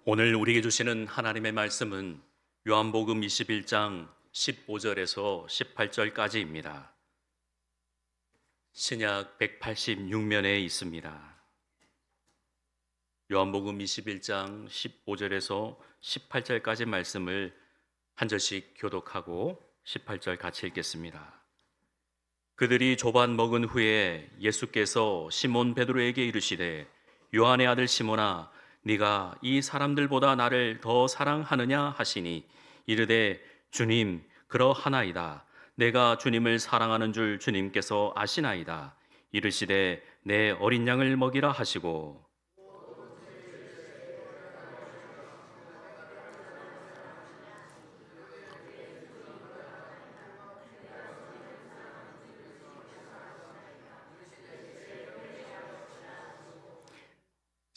오늘 우리에게 주시는 하나님의 말씀은 요한복음 21장 15절에서 18절까지입니다. 신약 186면에 있습니다. 요한복음 21장 15절에서 18절까지 말씀을 한 절씩 교독하고 18절 같이 읽겠습니다. 그들이 조반 먹은 후에 예수께서 시몬 베드로에게 이르시되 요한의 아들 시몬아 네가 이 사람들보다 나를 더 사랑하느냐 하시니 이르되 주님 그러하나이다. 내가 주님을 사랑하는 줄 주님께서 아시나이다. 이르시되 내 어린 양을 먹이라 하시고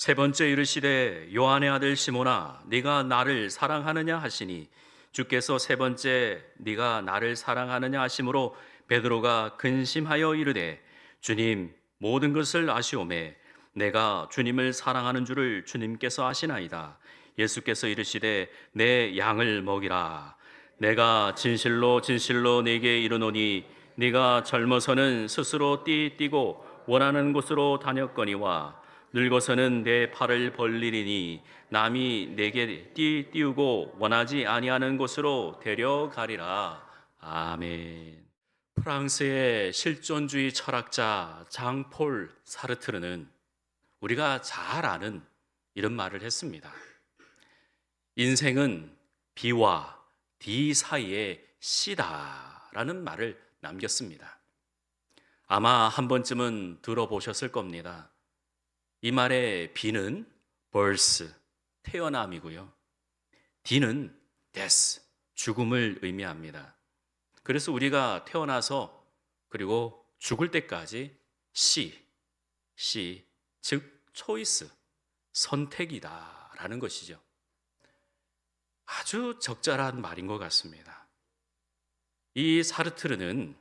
세 번째 이르시되 요한의 아들 시몬아 네가 나를 사랑하느냐 하시니 주께서 세 번째 네가 나를 사랑하느냐 하심으로 베드로가 근심하여 이르되 주님 모든 것을 아시오매 내가 주님을 사랑하는 줄을 주님께서 아시나이다. 예수께서 이르시되 내 양을 먹이라. 내가 진실로 진실로 네게 이르노니 네가 젊어서는 스스로 뛰고 원하는 곳으로 다녔거니와 늙어서는 내 팔을 벌리리니 남이 내게 띄우고 원하지 아니하는 곳으로 데려가리라. 아멘. 프랑스의 실존주의 철학자 장폴 사르트르는 우리가 잘 아는 이런 말을 했습니다. 인생은 B와 D 사이의 C다라는 말을 남겼습니다. 아마 한 번쯤은 들어보셨을 겁니다. 이 말의 B는 birth, 태어남이고요. D는 death, 죽음을 의미합니다. 그래서 우리가 태어나서 그리고 죽을 때까지 C, 즉 choice, 선택이다라는 것이죠. 아주 적절한 말인 것 같습니다. 이 사르트르는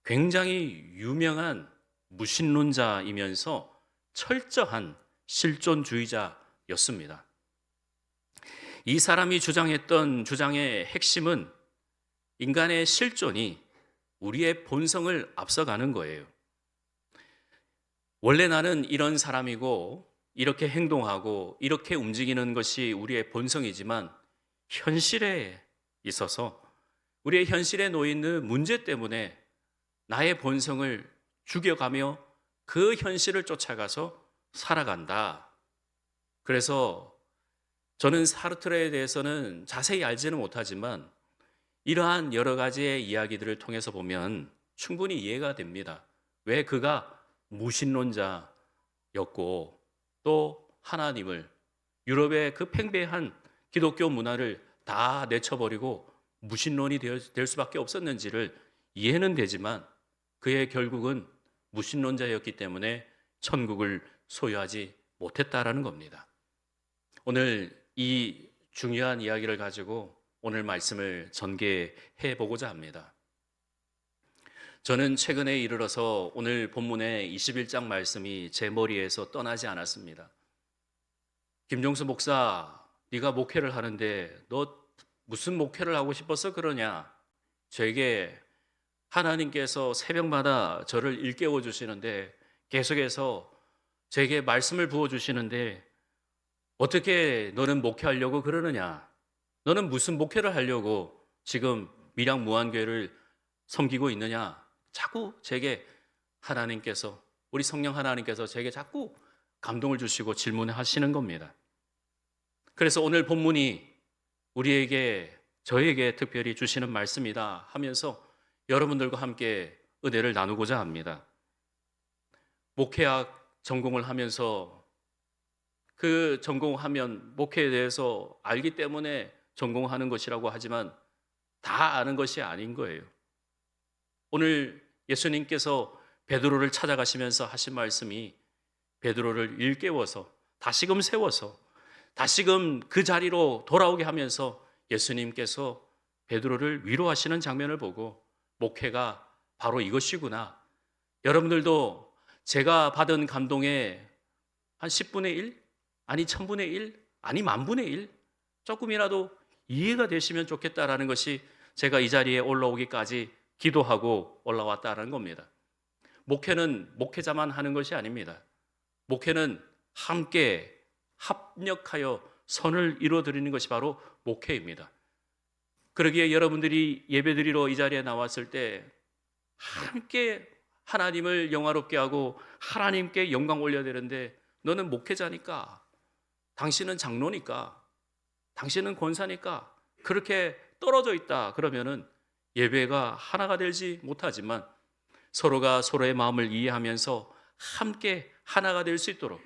굉장히 유명한 무신론자이면서 철저한 실존주의자였습니다. 이 사람이 주장했던 주장의 핵심은 인간의 실존이 우리의 본성을 앞서가는 거예요. 원래 나는 이런 사람이고 이렇게 행동하고 이렇게 움직이는 것이 우리의 본성이지만 현실에 있어서 우리의 현실에 놓여 있는 문제 때문에 나의 본성을 죽여가며 그 현실을 쫓아가서 살아간다. 그래서 저는 사르트르에 대해서는 자세히 알지는 못하지만 이러한 여러 가지의 이야기들을 통해서 보면 충분히 이해가 됩니다. 왜 그가 무신론자였고 또 하나님을 유럽의 그 팽배한 기독교 문화를 다 내쳐버리고 무신론이 될 수밖에 없었는지를 이해는 되지만 그의 결국은 무신론자였기 때문에 천국을 소유하지 못했다라는 겁니다. 오늘 이 중요한 이야기를 가지고 오늘 말씀을 전개해 보고자 합니다. 저는 최근에 이르러서 오늘 본문의 21장 말씀이 제 머리에서 떠나지 않았습니다. 김종수 목사, 네가 목회를 하는데 너 무슨 목회를 하고 싶어서 그러냐? 저에게 하나님께서 새벽마다 저를 일깨워 주시는데 계속해서 제게 말씀을 부어 주시는데 어떻게 너는 목회하려고 그러느냐? 너는 무슨 목회를 하려고 지금 밀양 무한교회를 섬기고 있느냐? 자꾸 제게 하나님께서 우리 성령 하나님께서 제게 자꾸 감동을 주시고 질문하시는 겁니다. 그래서 오늘 본문이 우리에게 저에게 특별히 주시는 말씀이다 하면서 여러분들과 함께 은혜를 나누고자 합니다. 목회학 전공을 하면서 그 전공하면 목회에 대해서 알기 때문에 전공하는 것이라고 하지만 다 아는 것이 아닌 거예요. 오늘 예수님께서 베드로를 찾아가시면서 하신 말씀이 베드로를 일깨워서 다시금 세워서 다시금 그 자리로 돌아오게 하면서 예수님께서 베드로를 위로하시는 장면을 보고 목회가 바로 이것이구나. 여러분들도 제가 받은 감동의 한 10분의 1? 아니 1000분의 1? 아니 만 분의 일 조금이라도 이해가 되시면 좋겠다라는 것이 제가 이 자리에 올라오기까지 기도하고 올라왔다는 겁니다. 목회는 목회자만 하는 것이 아닙니다. 목회는 함께 합력하여 선을 이루어드리는 것이 바로 목회입니다. 그러기에 여러분들이 예배드리러 이 자리에 나왔을 때 함께 하나님을 영화롭게 하고 하나님께 영광 올려야 되는데, 너는 목회자니까, 당신은 장로니까, 당신은 권사니까 그렇게 떨어져 있다 그러면은 예배가 하나가 되지 못하지만, 서로가 서로의 마음을 이해하면서 함께 하나가 될 수 있도록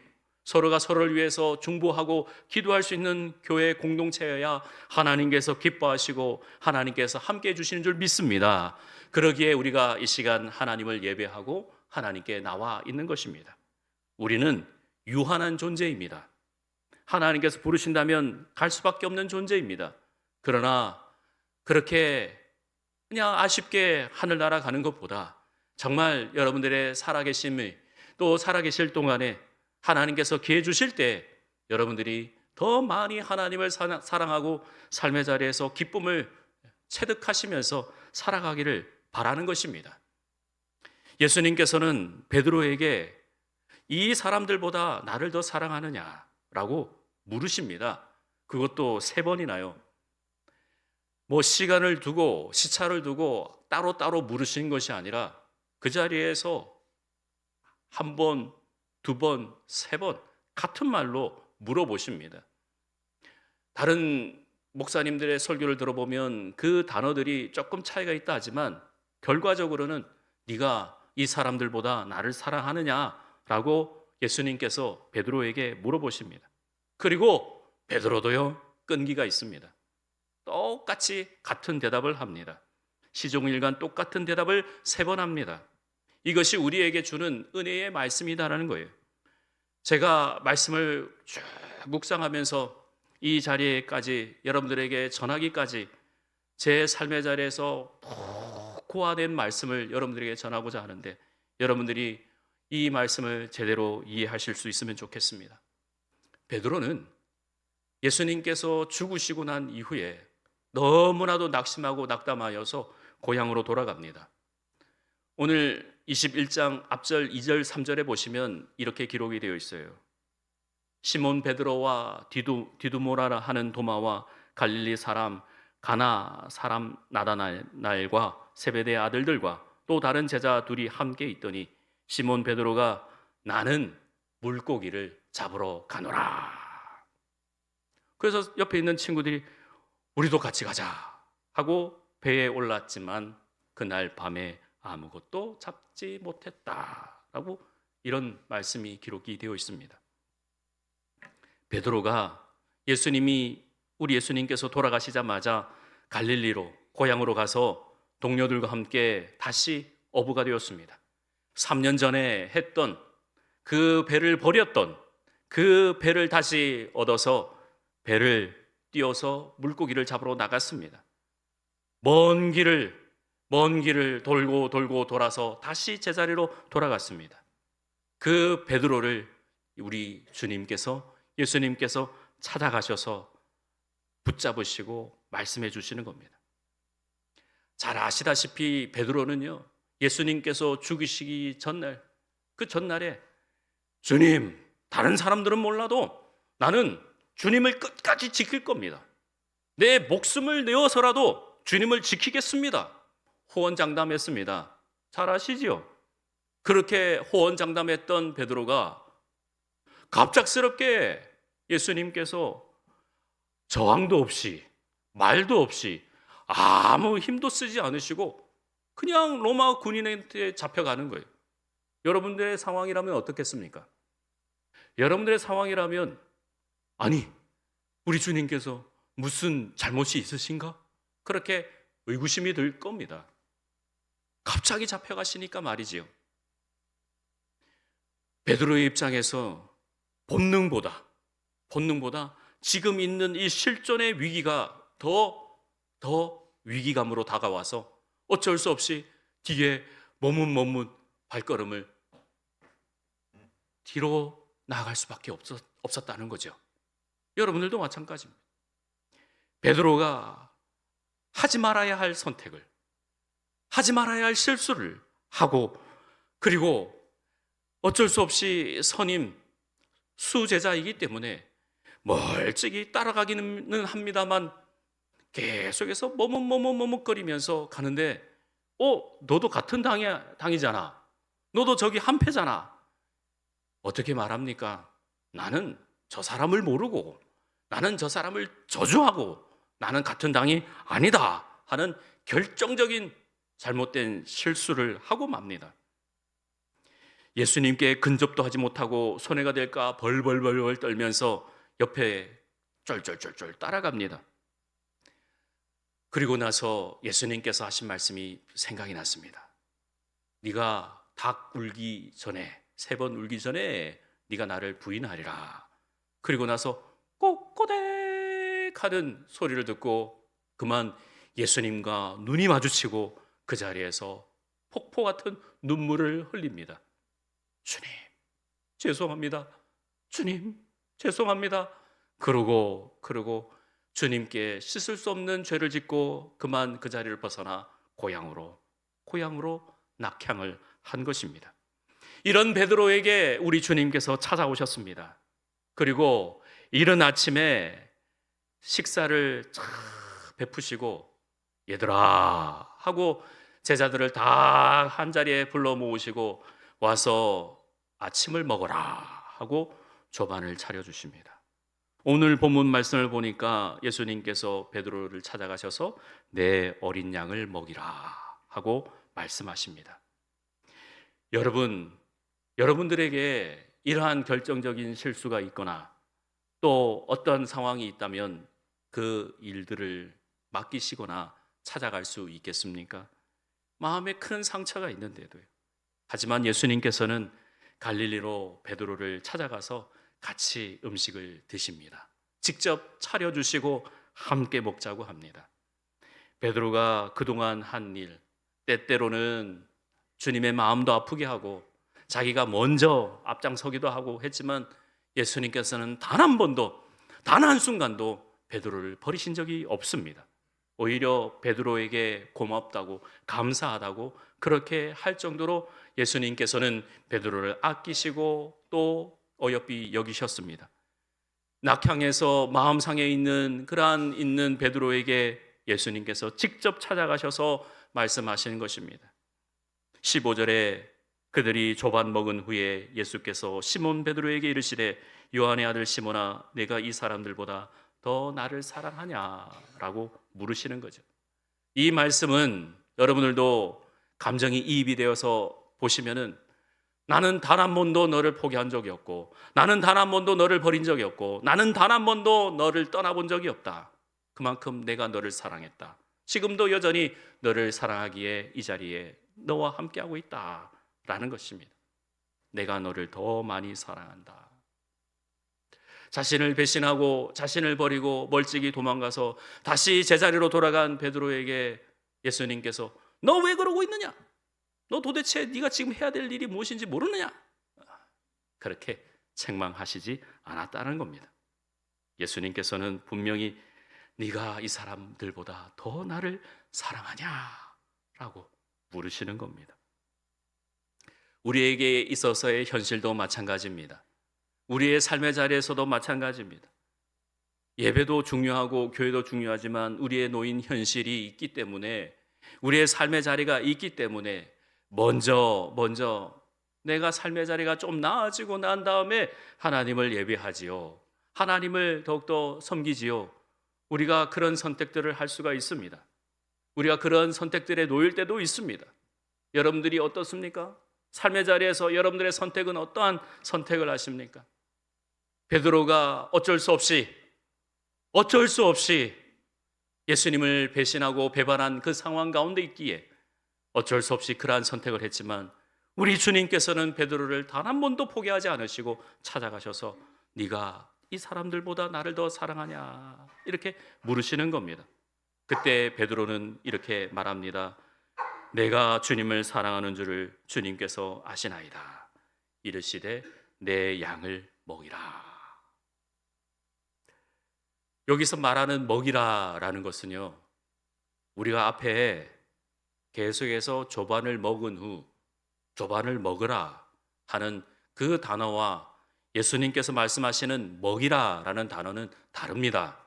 서로가 서로를 위해서 중보하고 기도할 수 있는 교회 공동체여야 하나님께서 기뻐하시고 하나님께서 함께 해주시는 줄 믿습니다. 그러기에 우리가 이 시간 하나님을 예배하고 하나님께 나와 있는 것입니다. 우리는 유한한 존재입니다. 하나님께서 부르신다면 갈 수밖에 없는 존재입니다. 그러나 그렇게 그냥 아쉽게 하늘나라 가는 것보다 정말 여러분들의 살아계심이, 또 살아계실 동안에 하나님께서 기회 주실 때 여러분들이 더 많이 하나님을 사랑하고 삶의 자리에서 기쁨을 체득하시면서 살아가기를 바라는 것입니다. 예수님께서는 베드로에게 이 사람들보다 나를 더 사랑하느냐라고 물으십니다. 그것도 3번이나요. 뭐 시간을 두고 시차를 두고 따로따로 물으신 것이 아니라 그 자리에서 1번, 2번, 3번 같은 말로 물어보십니다. 다른 목사님들의 설교를 들어보면 그 단어들이 조금 차이가 있다 하지만 결과적으로는 네가 이 사람들보다 나를 사랑하느냐라고 예수님께서 베드로에게 물어보십니다. 그리고 베드로도요, 끈기가 있습니다. 똑같이 같은 대답을 합니다. 시종일관 똑같은 대답을 3번 합니다. 이것이 우리에게 주는 은혜의 말씀이다라는 거예요. 제가 말씀을 쭉 묵상하면서 이 자리에까지 여러분들에게 전하기까지 제 삶의 자리에서 푹 고아낸 말씀을 여러분들에게 전하고자 하는데, 여러분들이 이 말씀을 제대로 이해하실 수 있으면 좋겠습니다. 베드로는 예수님께서 죽으시고 난 이후에 너무나도 낙심하고 낙담하여서 고향으로 돌아갑니다. 오늘 21장 앞절 2절 3절에 보시면 이렇게 기록이 되어 있어요. 시몬 베드로와 디두모라 하는 도마와 갈릴리 사람 가나 사람 나다나엘과 세베대의 아들들과 또 다른 제자 둘이 함께 있더니 시몬 베드로가 나는 물고기를 잡으러 가노라. 그래서 옆에 있는 친구들이 우리도 같이 가자 하고 배에 올랐지만 그날 밤에 아무것도 잡지 못했다라고 이런 말씀이 기록이 되어 있습니다. 베드로가 우리 예수님께서 돌아가시자마자 갈릴리로 고향으로 가서 동료들과 함께 다시 어부가 되었습니다. 3년 전에 했던 그 배를 버렸던 그 배를 다시 얻어서 배를 띄워서 물고기를 잡으러 나갔습니다. 먼 길을 돌고 돌아서 다시 제자리로 돌아갔습니다. 그 베드로를 우리 예수님께서 찾아가셔서 붙잡으시고 말씀해 주시는 겁니다. 잘 아시다시피 베드로는요, 예수님께서 죽으시기 전날, 그 전날에 주님, 다른 사람들은 몰라도 나는 주님을 끝까지 지킬 겁니다. 내 목숨을 내어서라도 주님을 지키겠습니다. 호언장담했습니다. 잘 아시지요? 그렇게 호언장담했던 베드로가 갑작스럽게 예수님께서 저항도 없이 말도 없이 아무 힘도 쓰지 않으시고 그냥 로마 군인한테 잡혀가는 거예요. 여러분들의 상황이라면 어떻겠습니까? 여러분들의 상황이라면 아니, 우리 주님께서 무슨 잘못이 있으신가? 그렇게 의구심이 들 겁니다. 갑자기 잡혀가시니까 말이지요. 베드로의 입장에서 본능보다 지금 있는 이 실존의 위기가 더 위기감으로 다가와서 어쩔 수 없이 뒤에 머뭇 발걸음을 뒤로 나아갈 수밖에 없었다는 거죠. 여러분들도 마찬가지입니다. 베드로가 하지 말아야 할 선택을, 하지 말아야 할 실수를 하고, 그리고 어쩔 수 없이 선임 수제자이기 때문에 멀찍이 따라가기는 합니다만 계속해서 머뭇머뭇거리면서 가는데, 너도 같은 당이잖아. 너도 저기 한패잖아. 어떻게 말합니까? 나는 저 사람을 모르고, 나는 저 사람을 저주하고, 나는 같은 당이 아니다 하는 결정적인 잘못된 실수를 하고 맙니다. 예수님께 근접도 하지 못하고 손해가 될까 벌벌벌 떨면서 옆에 쫄쫄쫄쫄 따라갑니다. 그리고 나서 예수님께서 하신 말씀이 생각이 났습니다. 네가 닭 울기 전에, 3번 울기 전에 네가 나를 부인하리라. 그리고 나서 꼬꼬댁 하는 소리를 듣고 그만 예수님과 눈이 마주치고 그 자리에서 폭포 같은 눈물을 흘립니다. 주님, 죄송합니다. 주님, 죄송합니다. 그러고 주님께 씻을 수 없는 죄를 짓고 그만 그 자리를 벗어나 고향으로 낙향을 한 것입니다. 이런 베드로에게 우리 주님께서 찾아오셨습니다. 그리고 이른 아침에 식사를 쫙 베푸시고 얘들아 하고 제자들을 다 한자리에 불러 모으시고 와서 아침을 먹어라 하고 조반을 차려주십니다. 오늘 본문 말씀을 보니까 예수님께서 베드로를 찾아가셔서 내 어린 양을 먹이라 하고 말씀하십니다. 여러분들에게 이러한 결정적인 실수가 있거나 또 어떤 상황이 있다면 그 일들을 맡기시거나 찾아갈 수 있겠습니까? 마음에 큰 상처가 있는데도요. 하지만 예수님께서는 갈릴리로 베드로를 찾아가서 같이 음식을 드십니다. 직접 차려주시고 함께 먹자고 합니다. 베드로가 그동안 한 일, 때때로는 주님의 마음도 아프게 하고 자기가 먼저 앞장서기도 하고 했지만 예수님께서는 단 한 번도, 단 한순간도 베드로를 버리신 적이 없습니다. 오히려 베드로에게 고맙다고, 감사하다고 그렇게 할 정도로 예수님께서는 베드로를 아끼시고 또 어여삐 여기셨습니다. 낙향에서 마음상에 있는 베드로에게 예수님께서 직접 찾아가셔서 말씀하시는 것입니다. 15절에 그들이 조반 먹은 후에 예수께서 시몬 베드로에게 이르시되 요한의 아들 시몬아 내가 이 사람들보다 더 나를 사랑하냐라고 물으시는 거죠. 이 말씀은 여러분들도 감정이 이입이 되어서 보시면은 나는 단 한 번도 너를 포기한 적이 없고 나는 단 한 번도 너를 버린 적이 없고 나는 단 한 번도 너를 떠나본 적이 없다. 그만큼 내가 너를 사랑했다. 지금도 여전히 너를 사랑하기에 이 자리에 너와 함께하고 있다라는 것입니다. 내가 너를 더 많이 사랑한다. 자신을 배신하고 자신을 버리고 멀찍이 도망가서 다시 제자리로 돌아간 베드로에게 예수님께서 너 왜 그러고 있느냐? 너 도대체 네가 지금 해야 될 일이 무엇인지 모르느냐? 그렇게 책망하시지 않았다는 겁니다. 예수님께서는 분명히 네가 이 사람들보다 더 나를 사랑하냐라고 물으시는 겁니다. 우리에게 있어서의 현실도 마찬가지입니다. 우리의 삶의 자리에서도 마찬가지입니다. 예배도 중요하고 교회도 중요하지만 우리의 놓인 현실이 있기 때문에 우리의 삶의 자리가 있기 때문에 먼저 내가 삶의 자리가 좀 나아지고 난 다음에 하나님을 예배하지요. 하나님을 더욱더 섬기지요. 우리가 그런 선택들을 할 수가 있습니다. 우리가 그런 선택들에 놓일 때도 있습니다. 여러분들이 어떻습니까? 삶의 자리에서 여러분들의 선택은 어떠한 선택을 하십니까? 베드로가 어쩔 수 없이 예수님을 배신하고 배반한 그 상황 가운데 있기에 어쩔 수 없이 그러한 선택을 했지만 우리 주님께서는 베드로를 단 한 번도 포기하지 않으시고 찾아가셔서 네가 이 사람들보다 나를 더 사랑하냐 이렇게 물으시는 겁니다. 그때 베드로는 이렇게 말합니다. 내가 주님을 사랑하는 줄을 주님께서 아시나이다. 이르시되 내 양을 먹이라. 여기서 말하는 먹이라라는 것은요, 우리가 앞에 계속해서 조반을 먹은 후 조반을 먹으라 하는 그 단어와 예수님께서 말씀하시는 먹이라라는 단어는 다릅니다.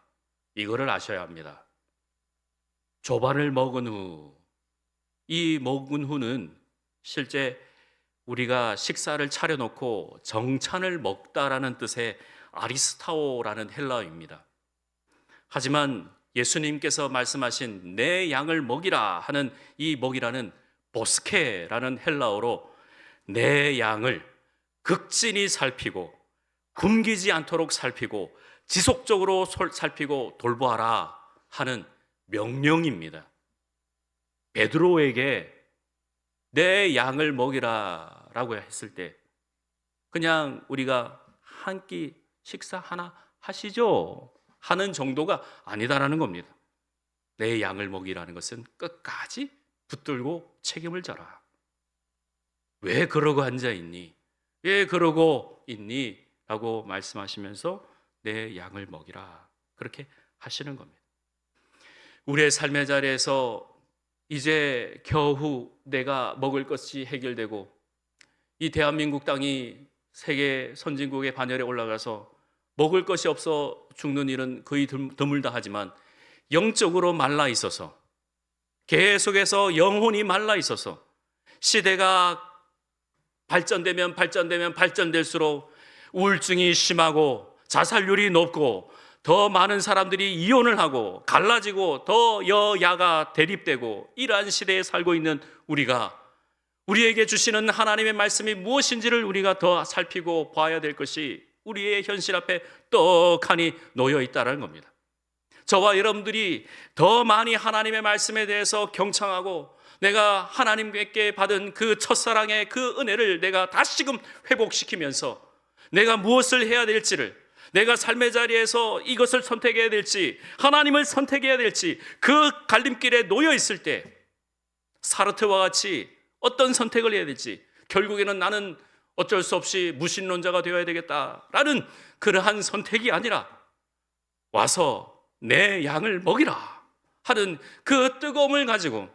이거를 아셔야 합니다. 조반을 먹은 후, 이 먹은 후는 실제 우리가 식사를 차려놓고 정찬을 먹다라는 뜻의 아리스타오라는 헬라어입니다. 하지만 예수님께서 말씀하신 내 양을 먹이라 하는 이 먹이라는 보스케라는 헬라어로 내 양을 극진히 살피고 굶기지 않도록 살피고 지속적으로 살피고 돌보아라 하는 명령입니다. 베드로에게 내 양을 먹이라라고 했을 때 그냥 우리가 한 끼 식사 하나 하시죠 하는 정도가 아니다라는 겁니다. 내 양을 먹이라는 것은 끝까지 붙들고 책임을 져라. 왜 그러고 앉아있니? 왜 그러고 있니? 라고 말씀하시면서 내 양을 먹이라, 그렇게 하시는 겁니다. 우리의 삶의 자리에서 이제 겨우 내가 먹을 것이 해결되고 이 대한민국 땅이 세계 선진국의 반열에 올라가서 먹을 것이 없어 죽는 일은 거의 드물다 하지만 영적으로 말라 있어서, 계속해서 영혼이 말라 있어서 시대가 발전되면 발전될수록 우울증이 심하고 자살률이 높고 더 많은 사람들이 이혼을 하고 갈라지고 더 여야가 대립되고 이러한 시대에 살고 있는 우리가 우리에게 주시는 하나님의 말씀이 무엇인지를 우리가 더 살피고 봐야 될 것이 우리의 현실 앞에 떡하니 놓여 있다는 겁니다. 저와 여러분들이 더 많이 하나님의 말씀에 대해서 경청하고 내가 하나님께 받은 그 첫사랑의 그 은혜를 내가 다시금 회복시키면서 내가 무엇을 해야 될지를, 내가 삶의 자리에서 이것을 선택해야 될지 하나님을 선택해야 될지 그 갈림길에 놓여 있을 때 사르트와 같이 어떤 선택을 해야 될지, 결국에는 나는 어쩔 수 없이 무신론자가 되어야 되겠다라는 그러한 선택이 아니라 와서 내 양을 먹이라 하는 그 뜨거움을 가지고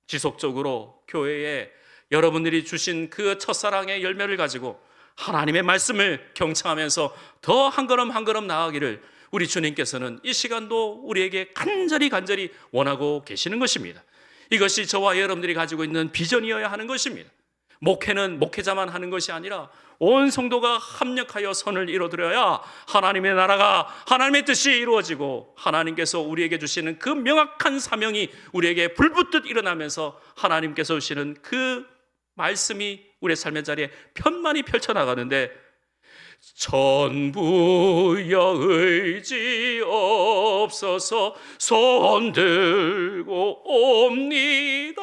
지속적으로 교회에 여러분들이 주신 그 첫사랑의 열매를 가지고 하나님의 말씀을 경청하면서 더 한 걸음 한 걸음 나아가기를 우리 주님께서는 이 시간도 우리에게 간절히 원하고 계시는 것입니다. 이것이 저와 여러분들이 가지고 있는 비전이어야 하는 것입니다. 목회는 목회자만 하는 것이 아니라 온 성도가 합력하여 선을 이루어드려야 하나님의 나라가, 하나님의 뜻이 이루어지고 하나님께서 우리에게 주시는 그 명확한 사명이 우리에게 불붙듯 일어나면서 하나님께서 주시는 그 말씀이 우리의 삶의 자리에 편만히 펼쳐나가는데 전부여 의지 없어서 손 들고 옵니다.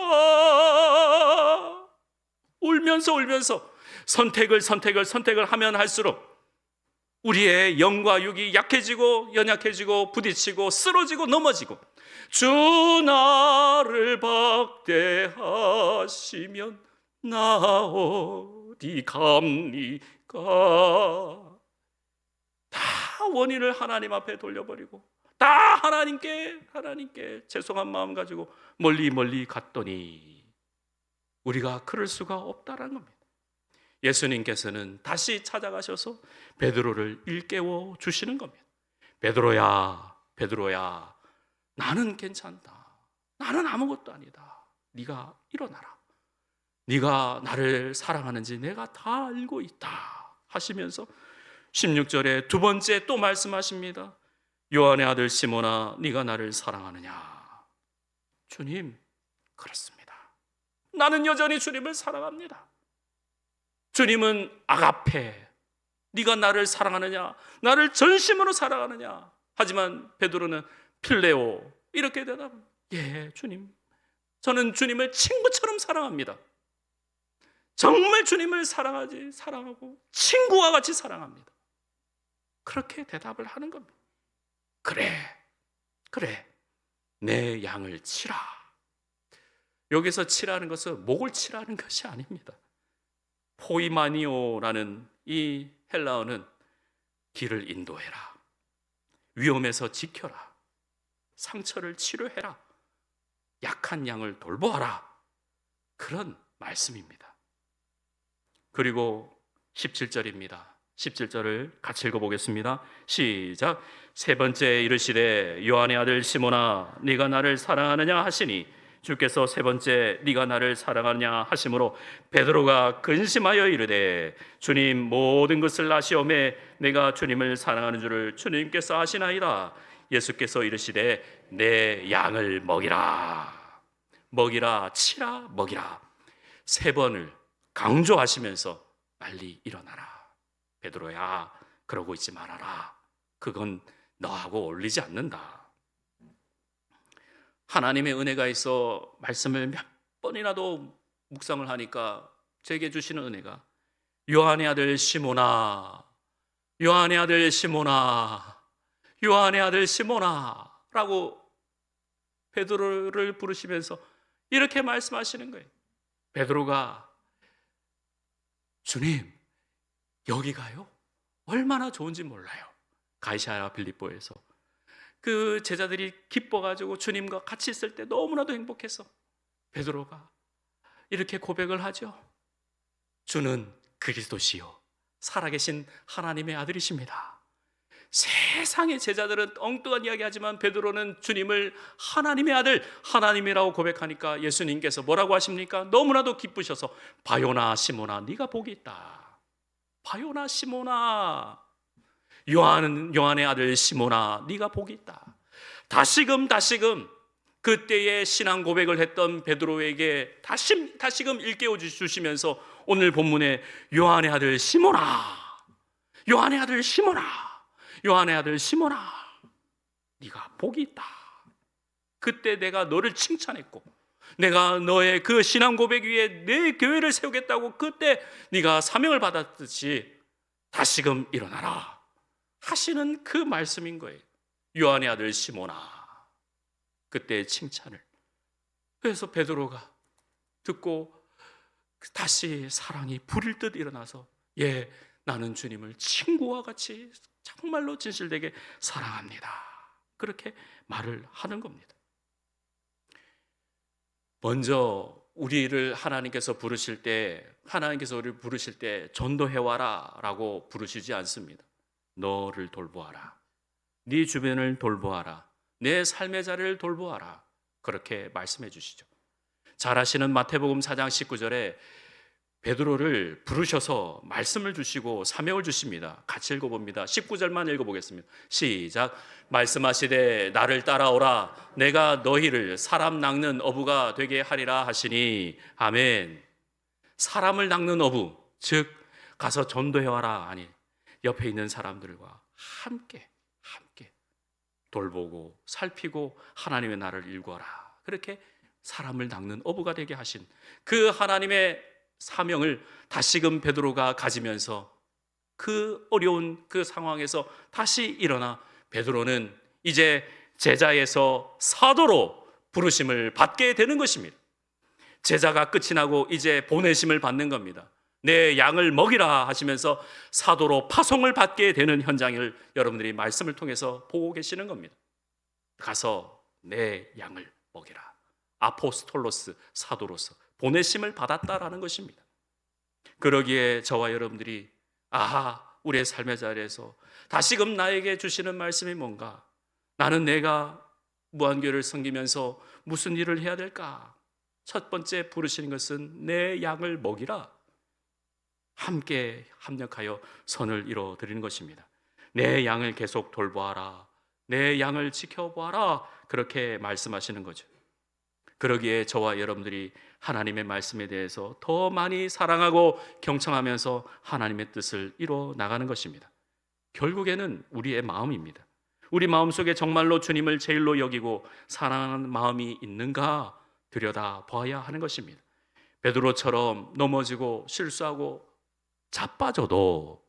울면서 선택을 하면 할수록 우리의 영과 육이 약해지고 연약해지고 부딪히고 쓰러지고 넘어지고 주 나를 박대하시면 나 어디 갑니까? 다 원인을 하나님 앞에 돌려버리고 다 하나님께 죄송한 마음 가지고 멀리 갔더니 우리가 그럴 수가 없다라는 겁니다. 예수님께서는 다시 찾아가셔서 베드로를 일깨워 주시는 겁니다. 베드로야, 나는 괜찮다. 나는 아무것도 아니다. 네가 일어나라. 네가 나를 사랑하는지 내가 다 알고 있다 하시면서 16절에 두 번째 또 말씀하십니다. 요한의 아들 시몬아, 네가 나를 사랑하느냐? 주님, 그렇습니다. 나는 여전히 주님을 사랑합니다. 주님은 아가페, 네가 나를 사랑하느냐? 나를 전심으로 사랑하느냐? 하지만 베드로는 필레오, 이렇게 대답합니다. 예, 주님, 저는 주님을 친구처럼 사랑합니다. 정말 주님을 사랑하고 친구와 같이 사랑합니다. 그렇게 대답을 하는 겁니다. 그래, 내 양을 치라. 여기서 치라는 것은 목을 치라는 것이 아닙니다. 포이마니오라는 이 헬라어는 길을 인도해라, 위험에서 지켜라. 상처를 치료해라. 약한 양을 돌보아라. 그런 말씀입니다. 그리고 17절입니다. 17절을 같이 읽어보겠습니다. 시작. 세 번째 이르시되 요한의 아들 시몬아 네가 나를 사랑하느냐 하시니 주께서 세 번째 네가 나를 사랑하느냐 하심으로 베드로가 근심하여 이르되 주님 모든 것을 아시오매 내가 주님을 사랑하는 줄을 주님께서 아시나이다. 예수께서 이르시되 내 양을 먹이라. 먹이라, 치라, 먹이라. 세 번을 강조하시면서 빨리 일어나라. 베드로야, 그러고 있지 말아라. 그건 너하고 어울리지 않는다. 하나님의 은혜가 있어 말씀을 몇 번이라도 묵상을 하니까 제게 주시는 은혜가 요한의 아들 시몬아, 요한의 아들 시몬아, 요한의 아들 시몬아 라고 베드로를 부르시면서 이렇게 말씀하시는 거예요. 베드로가 주님 여기 가요? 얼마나 좋은지 몰라요. 가이사랴 빌립보에서 그 제자들이 기뻐가지고 주님과 같이 있을 때 너무나도 행복해서 베드로가 이렇게 고백을 하죠. 주는 그리스도시요 살아계신 하나님의 아들이십니다. 세상의 제자들은 엉뚱한 이야기하지만 베드로는 주님을 하나님의 아들, 하나님이라고 고백하니까 예수님께서 뭐라고 하십니까? 너무나도 기쁘셔서 바요나 시몬아 네가 복이 있다. 바요나 시몬아, 요한의 아들 시몬아 네가 복이 있다. 다시금 그때의 신앙 고백을 했던 베드로에게 다시금 일깨워 주시면서 오늘 본문에 요한의 아들 시몬아, 요한의 아들 시몬아, 요한의 아들 시몬아 네가 복이 있다. 그때 내가 너를 칭찬했고 내가 너의 그 신앙 고백 위에 내 교회를 세우겠다고 그때 네가 사명을 받았듯이 다시금 일어나라 하시는 그 말씀인 거예요. 요한의 아들 시몬아, 그때의 칭찬을. 그래서 베드로가 듣고 다시 사랑이 불일 듯 일어나서 예, 나는 주님을 친구와 같이 정말로 진실되게 사랑합니다. 그렇게 말을 하는 겁니다. 먼저 우리를 하나님께서 부르실 때 전도해와라 라고 부르시지 않습니다. 너를 돌보아라. 네 주변을 돌보아라. 내 삶의 자리를 돌보아라. 그렇게 말씀해 주시죠. 잘 아시는 마태복음 4장 19절에 베드로를 부르셔서 말씀을 주시고 사명을 주십니다. 같이 읽어봅니다. 19절만 읽어보겠습니다. 시작. 말씀하시되 나를 따라오라. 내가 너희를 사람 낚는 어부가 되게 하리라 하시니 아멘. 사람을 낚는 어부, 즉 가서 전도해와라. 아니, 옆에 있는 사람들과 함께 돌보고 살피고 하나님의 나라를 일구어라. 그렇게 사람을 낚는 어부가 되게 하신 그 하나님의 사명을 다시금 베드로가 가지면서 그 어려운 그 상황에서 다시 일어나 베드로는 이제 제자에서 사도로 부르심을 받게 되는 것입니다. 제자가 끝이 나고 이제 보내심을 받는 겁니다. 내 양을 먹이라 하시면서 사도로 파송을 받게 되는 현장을 여러분들이 말씀을 통해서 보고 계시는 겁니다. 가서 내 양을 먹이라. 아포스톨로스, 사도로서 보내심을 받았다라는 것입니다. 그러기에 저와 여러분들이 우리의 삶의 자리에서 다시금 나에게 주시는 말씀이 뭔가? 나는 내가 무한교회를 섬기면서 무슨 일을 해야 될까? 첫 번째 부르시는 것은 내 양을 먹이라. 함께 합력하여 선을 이뤄 드리는 것입니다. 내 양을 계속 돌보아라. 내 양을 지켜보아라. 그렇게 말씀하시는 거죠. 그러기에 저와 여러분들이 하나님의 말씀에 대해서 더 많이 사랑하고 경청하면서 하나님의 뜻을 이뤄 나가는 것입니다. 결국에는 우리의 마음입니다. 우리 마음속에 정말로 주님을 제일로 여기고 사랑하는 마음이 있는가 들여다 봐야 하는 것입니다. 베드로처럼 넘어지고 실수하고 자빠져도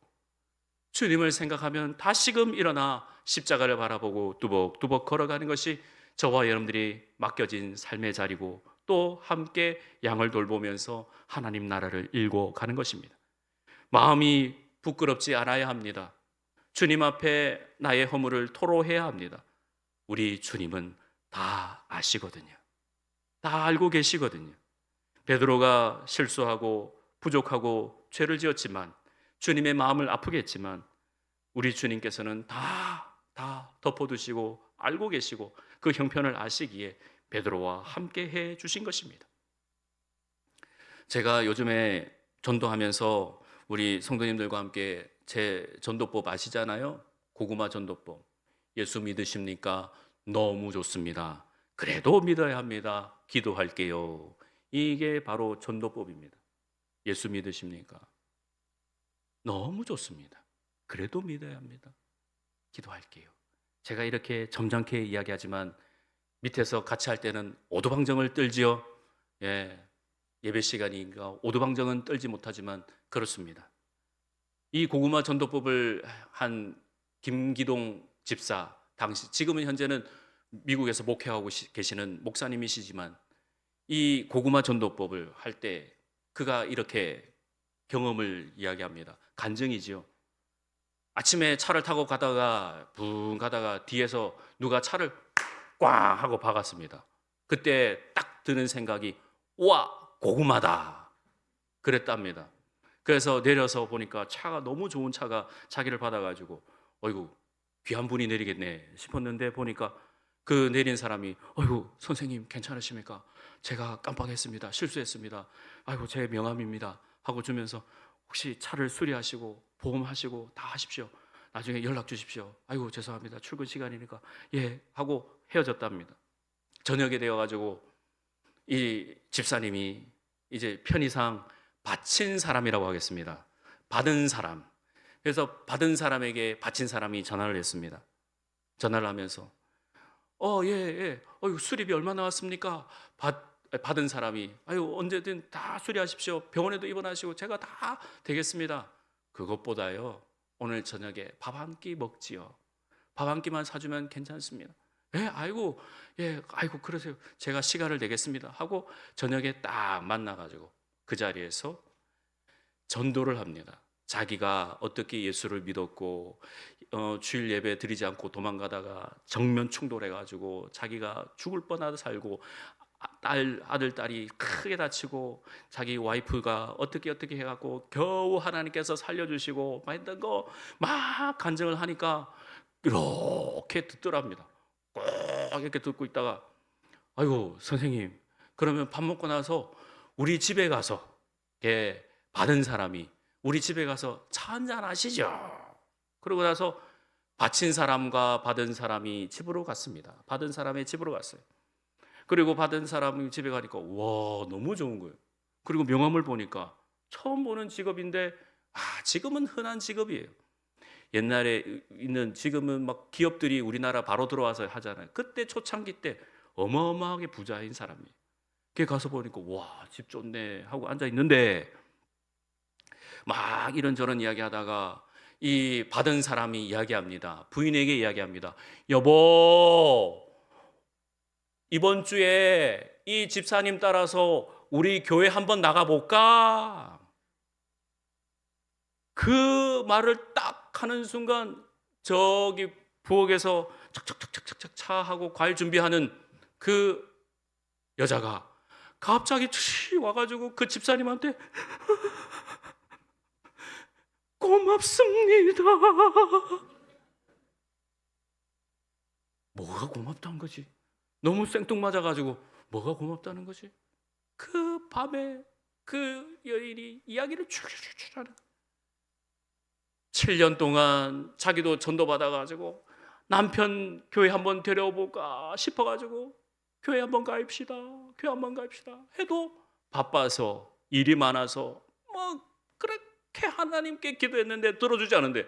주님을 생각하면 다시금 일어나 십자가를 바라보고 뚜벅뚜벅 걸어가는 것이 저와 여러분들이 맡겨진 삶의 자리고 또 함께 양을 돌보면서 하나님 나라를 일궈 가는 것입니다. 마음이 부끄럽지 않아야 합니다. 주님 앞에 나의 허물을 토로해야 합니다. 우리 주님은 다 아시거든요. 다 알고 계시거든요. 베드로가 실수하고 부족하고 죄를 지었지만, 주님의 마음을 아프게 했지만, 우리 주님께서는 다 덮어두시고 알고 계시고 그 형편을 아시기에 베드로와 함께 해 주신 것입니다. 제가 요즘에 전도하면서 우리 성도님들과 함께 제 전도법 아시잖아요. 고구마 전도법. 예수 믿으십니까? 너무 좋습니다. 그래도 믿어야 합니다. 기도할게요. 이게 바로 전도법입니다. 예수 믿으십니까? 너무 좋습니다. 그래도 믿어야 합니다. 기도할게요. 제가 이렇게 점잖게 이야기하지만 밑에서 같이 할 때는 오도방정을 떨지요. 예배 시간이니까 오도방정은 떨지 못하지만 그렇습니다. 이 고구마 전도법을 한 김기동 집사, 당시 지금은 현재는 미국에서 목회하고 계시는 목사님이시지만, 이 고구마 전도법을 할 때 그가 이렇게 경험을 이야기합니다. 간증이지요. 아침에 차를 타고 가다가 붕 가다가 뒤에서 누가 차를 꽝 하고 박았습니다. 그때 딱 드는 생각이, 우와, 고구마다, 그랬답니다. 그래서 내려서 보니까 차가, 너무 좋은 차가 자기를 받아가지고 어이구, 귀한 분이 내리겠네 싶었는데, 보니까 그 내린 사람이, 어이구, 선생님 괜찮으십니까? 제가 깜빡했습니다. 실수했습니다. 아이고, 제 명함입니다 하고 주면서, 혹시 차를 수리하시고 보험하시고 다 하십시오. 나중에 연락 주십시오. 아이고, 죄송합니다. 출근 시간이니까. 예 하고 헤어졌답니다. 저녁에 되어가지고 이 집사님이 이제 편의상 바친 사람이라고 하겠습니다. 받은 사람. 그래서 받은 사람에게 바친 사람이 전화를 했습니다. 전화를 하면서, 예. 수리비 얼마 나왔습니까? 받은 사람이, 아유, 언제든 다 수리하십시오. 병원에도 입원하시고 제가 다 되겠습니다. 그것보다요, 오늘 저녁에 밥 한 끼 먹지요. 밥 한 끼만 사주면 괜찮습니다. 아이고, 그러세요. 제가 시간을 내겠습니다 하고 저녁에 딱 만나가지고 그 자리에서 전도를 합니다. 자기가 어떻게 예수를 믿었고, 주일 예배 드리지 않고 도망가다가 정면 충돌해가지고 자기가 죽을 뻔하다 살고, 아들, 딸이 크게 다치고, 자기 와이프가 어떻게 해갖고 겨우 하나님께서 살려주시고 막 했던 거 막 간증을 하니까 이렇게 듣더랍니다. 꼭 이렇게 듣고 있다가, 아이고, 선생님, 그러면 밥 먹고 나서 우리 집에 가서, 받은 사람이 우리 집에 가서 차 한잔 하시죠. 그러고 나서 바친 사람과 받은 사람이 집으로 갔습니다. 받은 사람의 집으로 갔어요. 그리고 받은 사람이 집에 가니까, 와, 너무 좋은 거예요. 그리고 명함을 보니까 처음 보는 직업인데, 지금은 흔한 직업이에요. 옛날에 있는, 지금은 막 기업들이 우리나라 바로 들어와서 하잖아요. 그때 초창기 때 어마어마하게 부자인 사람이에요. 걔 가서 보니까, 와, 집 좋네 하고 앉아 있는데, 막 이런저런 이야기하다가 이 받은 사람이 이야기합니다. 부인에게 이야기합니다. 여보, 이번 주에 이 집사님 따라서 우리 교회 한번 나가볼까? 그 말을 딱 하는 순간 저기 부엌에서 착착착착착 차하고 과일 준비하는 그 여자가 갑자기 와가지고 그 집사님한테, 고맙습니다. 뭐가 고맙다는 거지? 너무 생뚱맞아가지고 뭐가 고맙다는 거지? 그 밤에 그 여인이 이야기를 추르르르 하는, 7년 동안 자기도 전도받아가지고 남편 교회 한번 데려볼까 싶어가지고 교회 한번 가입시다 해도 바빠서, 일이 많아서 뭐 그렇게 하나님께 기도했는데 들어주지 않는데,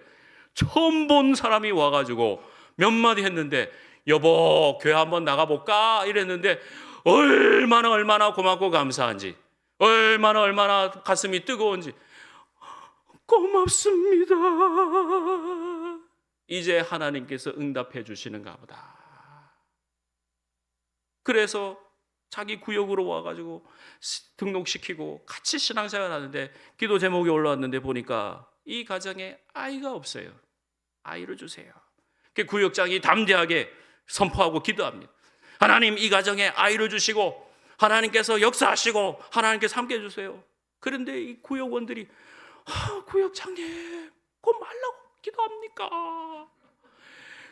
처음 본 사람이 와가지고 몇 마디 했는데, 여보, 교회 한번 나가볼까? 이랬는데 얼마나 고맙고 감사한지, 얼마나 가슴이 뜨거운지, 고맙습니다. 이제 하나님께서 응답해 주시는가 보다. 그래서 자기 구역으로 와가지고 등록시키고 같이 신앙생활 하는데, 기도 제목이 올라왔는데 보니까 이 가정에 아이가 없어요. 아이를 주세요. 그 구역장이 담대하게 선포하고 기도합니다. 하나님, 이 가정에 아이를 주시고 하나님께서 역사하시고 하나님께서 함께 해주세요. 그런데 이 구역원들이 구역장님 곧 말라고 기도합니까?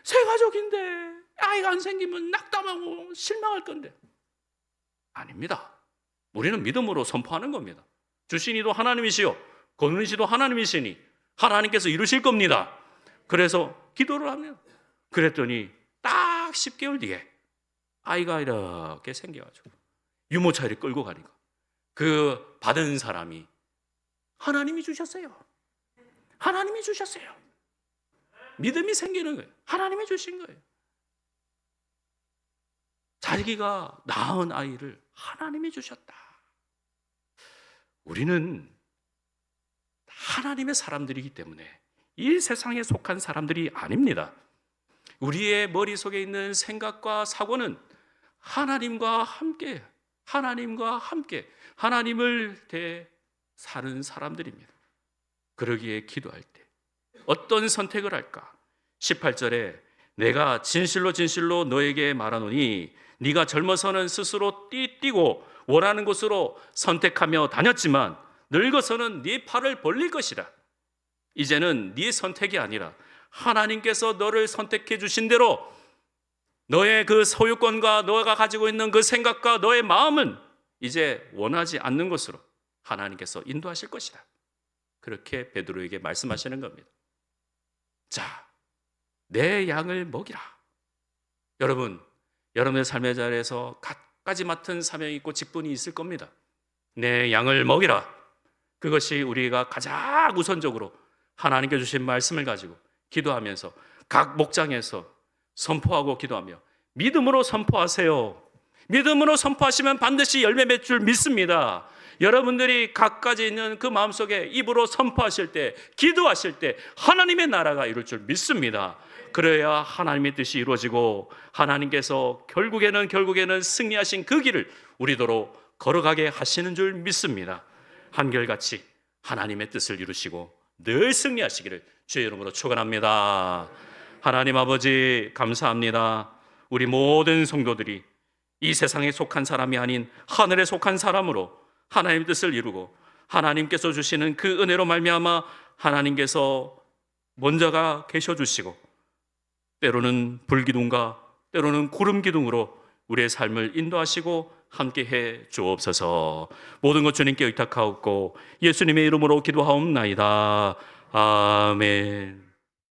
새 가족인데 아이가 안 생기면 낙담하고 실망할 건데. 아닙니다. 우리는 믿음으로 선포하는 겁니다. 주신 이도 하나님이시요 거두는 이도 하나님이시니 하나님께서 이루실 겁니다. 그래서 기도를 합니다. 그랬더니 딱 10개월 뒤에 아이가 이렇게 생겨가지고 유모차를 끌고 가니까 그 받은 사람이 하나님이 주셨어요. 하나님이 주셨어요. 믿음이 생기는 거예요. 하나님이 주신 거예요. 자기가 낳은 아이를 하나님이 주셨다. 우리는 하나님의 사람들이기 때문에 이 세상에 속한 사람들이 아닙니다. 우리의 머릿속에 있는 생각과 사고는 하나님과 함께 하나님을 대해 사는 사람들입니다. 그러기에 기도할 때 어떤 선택을 할까? 18절에 내가 진실로 진실로 너에게 말하노니 네가 젊어서는 스스로 띠뛰고 원하는 곳으로 선택하며 다녔지만 늙어서는 네 팔을 벌릴 것이라. 이제는 네 선택이 아니라 하나님께서 너를 선택해 주신 대로 너의 그 소유권과 너가 가지고 있는 그 생각과 너의 마음은 이제 원하지 않는 것으로 하나님께서 인도하실 것이다. 그렇게 베드로에게 말씀하시는 겁니다. 자, 내 양을 먹이라. 여러분, 여러분의 삶의 자리에서 갖가지 맡은 사명이 있고 직분이 있을 겁니다. 내 양을 먹이라. 그것이 우리가 가장 우선적으로 하나님께 주신 말씀을 가지고 기도하면서 각 목장에서 선포하고 기도하며 믿음으로 선포하세요. 믿음으로 선포하시면 반드시 열매 맺을 줄 믿습니다. 여러분들이 갖가지 있는 그 마음속에 입으로 선포하실 때, 기도하실 때 하나님의 나라가 이룰 줄 믿습니다. 그래야 하나님의 뜻이 이루어지고 하나님께서 결국에는 승리하신 그 길을 우리도로 걸어가게 하시는 줄 믿습니다. 한결같이 하나님의 뜻을 이루시고 늘 승리하시기를 주의 이름으로 축원합니다. 하나님 아버지 감사합니다. 우리 모든 성도들이 이 세상에 속한 사람이 아닌 하늘에 속한 사람으로 하나님의 뜻을 이루고 하나님께서 주시는 그 은혜로 말미암아 하나님께서 먼저가 계셔 주시고 때로는 불기둥과 때로는 구름기둥으로 우리의 삶을 인도하시고 함께해 주옵소서. 모든 것 주님께 의탁하옵고 예수님의 이름으로 기도하옵나이다. 아멘.